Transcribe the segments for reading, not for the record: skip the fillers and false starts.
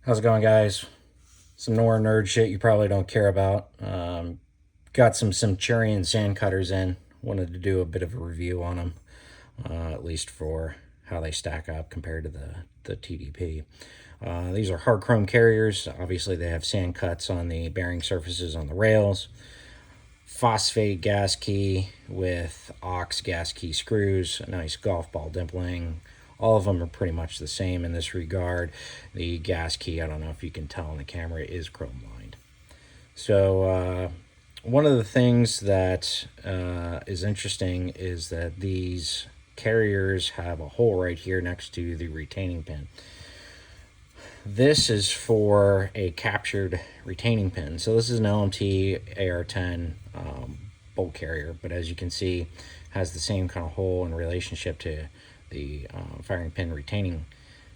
How's it going, guys? Some more nerd shit you probably don't care about. Got some Centurion sand cutters in. Wanted to do a bit of a review on them, at least for how they stack up compared to the TDP. These are hard chrome carriers. Obviously, they have sand cuts on the bearing surfaces on the rails. Phosphate gas key with ox gas key screws, a nice golf ball dimpling. All of them are pretty much the same in this regard. The gas key, I don't know if you can tell on the camera, is chrome lined. So one of the things that is interesting is that these carriers have a hole right here next to the retaining pin. This is for a captured retaining pin. So this is an LMT AR10 bolt carrier, but as you can see, has the same kind of hole in relationship to the firing pin retaining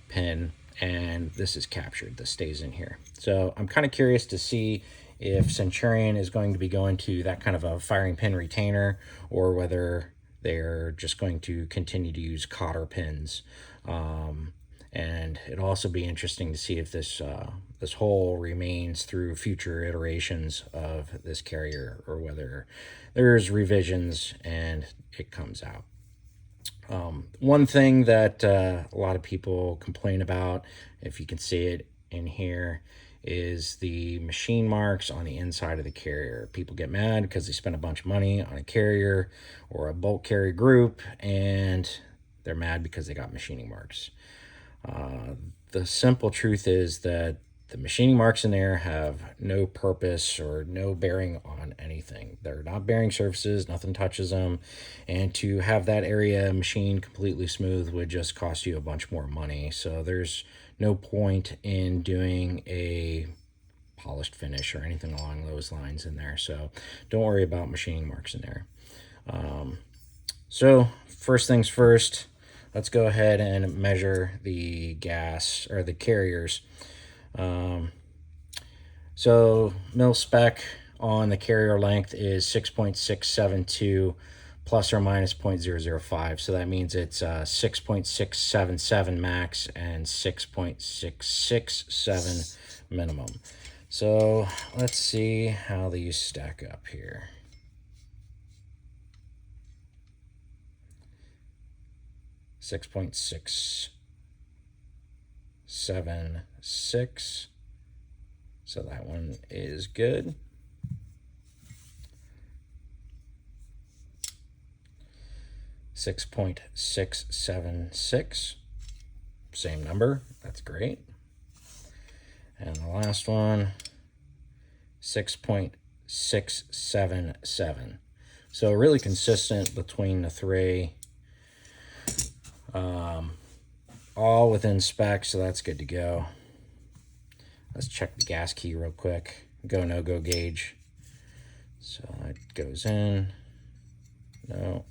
pin, and this is captured. This stays in here. So I'm kind of curious to see if Centurion is going to be going to that kind of a firing pin retainer, or whether they're just going to continue to use cotter pins. And it'll also be interesting to see if this hole remains through future iterations of this carrier, or whether there's revisions and it comes out. One thing that a lot of people complain about, if you can see it in here, is the machine marks on the inside of the carrier. People get mad because they spend a bunch of money on a carrier or a bolt carrier group, and they're mad because they got machining marks. The simple truth is that the machining marks in there have no purpose or no bearing on anything. They're not bearing surfaces, nothing touches them, and to have that area machined completely smooth would just cost you a bunch more money. So there's no point in doing a polished finish or anything along those lines in there. So don't worry about machining marks in there. So first things first, let's go ahead and measure the gas or the carriers. So mil spec on the carrier length is 6.672 plus or minus 0.005. So that means it's 6.677 max and 6.667 minimum. So let's see how these stack up here. 6.676. So that one is good. .676, same number. That's great. And the last one, 6.677. So really consistent between the three. All within spec, so that's good to go. Let's check the gas key real quick. Go, no go gauge. So it goes in. No.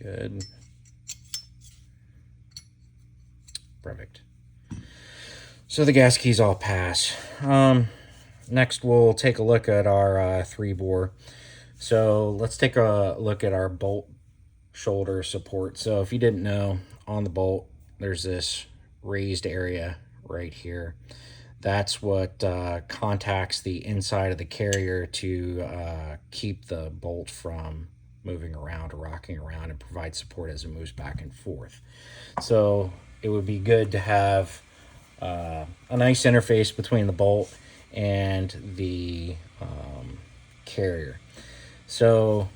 Good. Perfect. So the gas keys all pass. Next, we'll take a look at our 3-bore. So let's take a look at our bolt shoulder support. So if you didn't know, on the bolt, there's this raised area right here. That's what contacts the inside of the carrier to keep the bolt from moving around or rocking around, and provide support as it moves back and forth. So it would be good to have a nice interface between the bolt and the carrier. So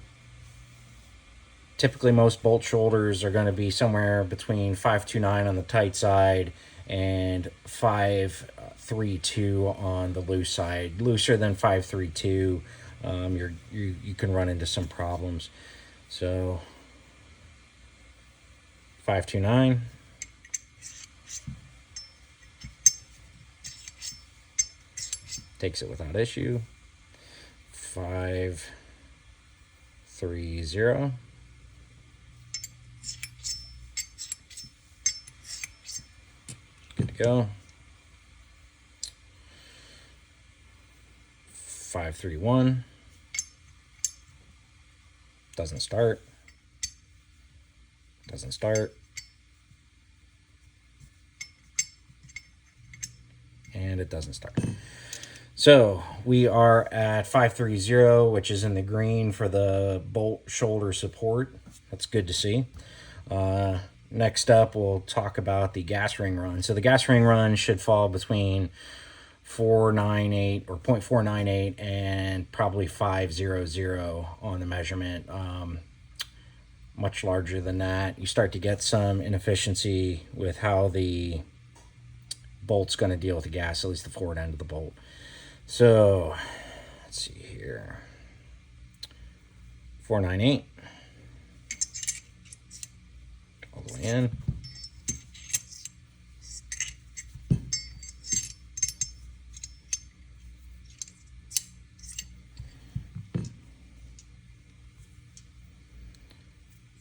typically most bolt shoulders are going to be somewhere between 529 on the tight side and 532 on the loose side. Looser than 532, you can run into some problems. So 529. Takes it without issue. 530. Good to go. 531. Doesn't start. it doesn't start. So we are at 530, which is in the green for the bolt shoulder support. That's good to see. Next up, we'll talk about the gas ring run. So the gas ring run should fall between 498 or 0.498 and probably 500 on the measurement. Much larger than that, you start to get some inefficiency with how the bolt's going to deal with the gas, at least the forward end of the bolt. So let's see here, 498 all the way in.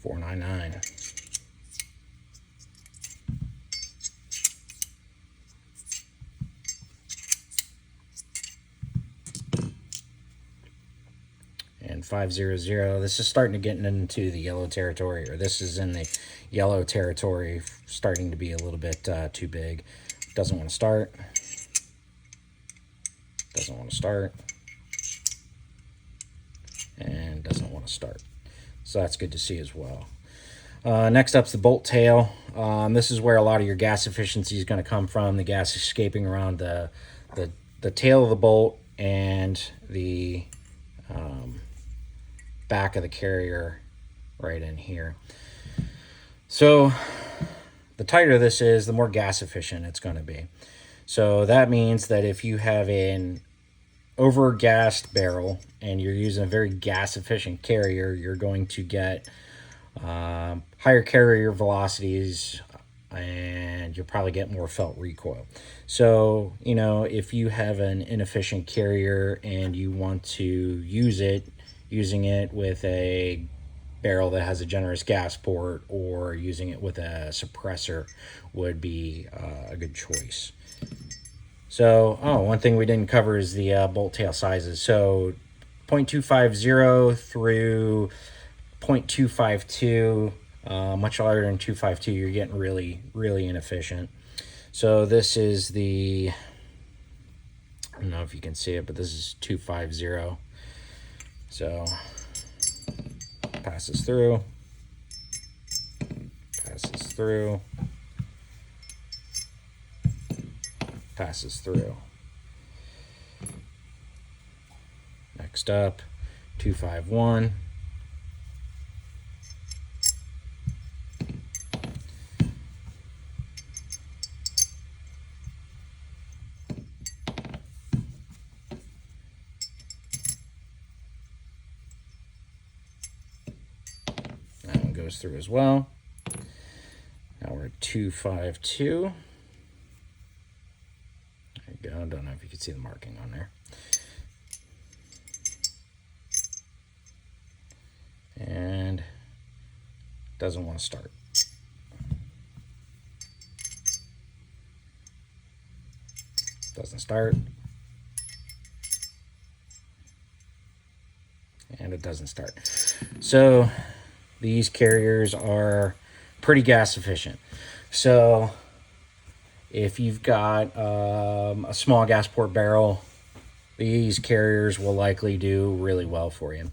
$499. And 500. This is starting to get into the yellow territory, or this is in the yellow territory, starting to be a little bit too big. Doesn't want to start. Doesn't want to start. And doesn't want to start. So that's good to see as well. Next up's the bolt tail. This is where a lot of your gas efficiency is going to come from. The gas escaping around the tail of the bolt and the back of the carrier right in here. So the tighter this is, the more gas efficient it's going to be. So that means that if you have an over-gassed barrel and you're using a very gas efficient carrier, you're going to get higher carrier velocities, and you'll probably get more felt recoil. So, you know, if you have an inefficient carrier and you want to using it with a barrel that has a generous gas port, or using it with a suppressor would be a good choice. So, one thing we didn't cover is the bolt tail sizes. So 0.250 through 0.252, much larger than 252, you're getting really, really inefficient. So this is the, I don't know if you can see it, but this is 250. So passes through, passes through, passes through. Next up, 251. That one goes through as well. Now we're at 252. There you go. I don't know if you can see the marking on there. And doesn't want to start. Doesn't start. And it doesn't start. So these carriers are pretty gas efficient. So if you've got a small gas port barrel, these carriers will likely do really well for you.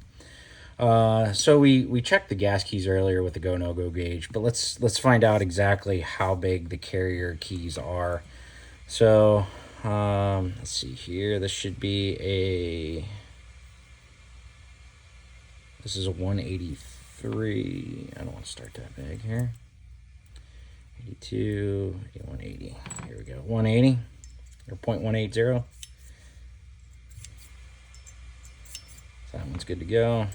So we checked the gas keys earlier with the go no go gauge, but let's find out exactly how big the carrier keys are. So let's see here. This is a 183. I don't want to start that big here. 82, 180. Here we go. 180 or 0.180. That one's good to go.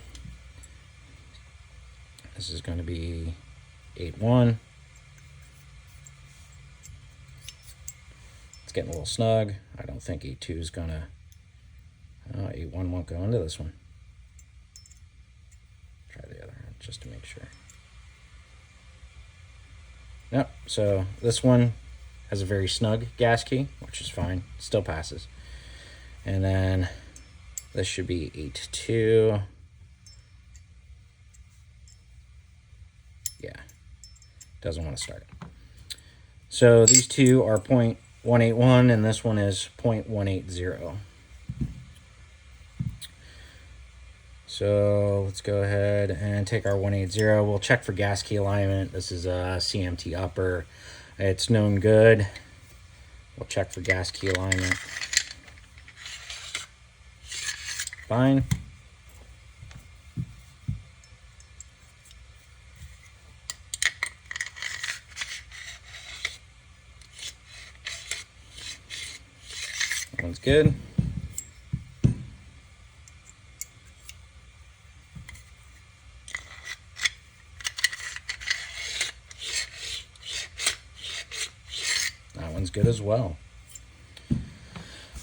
This is going to be 8.1. It's getting a little snug. I don't think 8.2 is going to... 8.1 won't go into this one. Try the other one just to make sure. Yep, so this one has a very snug gas key, which is fine. Still passes. And then this should be 8.2. Yeah, doesn't want to start. So these two are .181 and this one is .180. So let's go ahead and take our 180. We'll check for gas key alignment. This is a CMT upper. It's known good. We'll check for gas key alignment. Fine. That one's good. That one's good as well.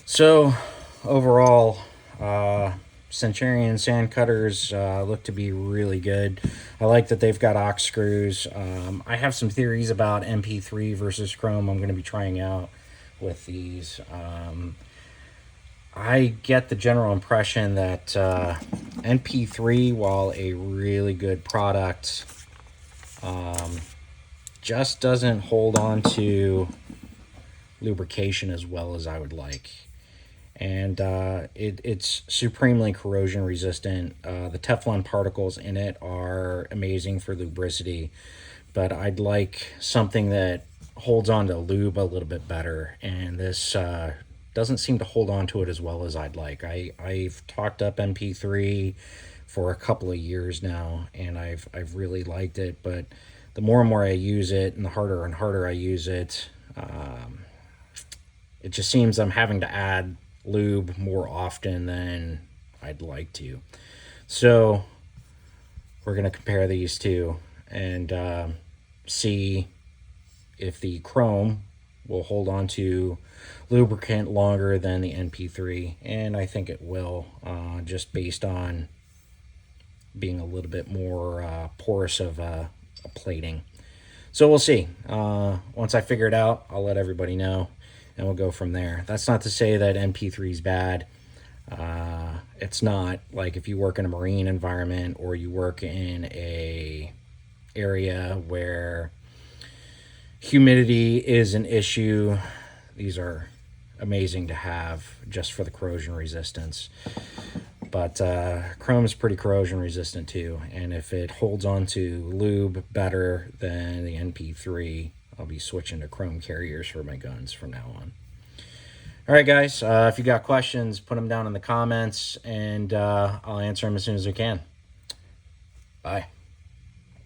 So overall, Centurion sand cutters look to be really good. I like that they've got ox screws. I have some theories about NP3 versus Chrome I'm going to be trying out with these. I get the general impression that NP3, while a really good product, just doesn't hold on to lubrication as well as I would like. And it's supremely corrosion resistant. The Teflon particles in it are amazing for lubricity, but I'd like something that holds on to lube a little bit better, and this doesn't seem to hold on to it as well as I'd like. I've talked up NP3 for a couple of years now, and I've really liked it, but the more and more I use it and the harder I use it, it just seems I'm having to add lube more often than I'd like to. So we're going to compare these two and see if the Chrome will hold on to lubricant longer than the NP3, and I think it will, just based on being a little bit more porous of a plating. So we'll see. Once I figure it out, I'll let everybody know, and we'll go from there. That's not to say that NP3 is bad. It's not. Like if you work in a marine environment or you work in a area where humidity is an issue, these are amazing to have just for the corrosion resistance. But Chrome is pretty corrosion resistant too, and if it holds on to lube better than the NP3, I'll be switching to Chrome carriers for my guns from now on. All right, guys, if you got questions, put them down in the comments, and I'll answer them as soon as I can. Bye.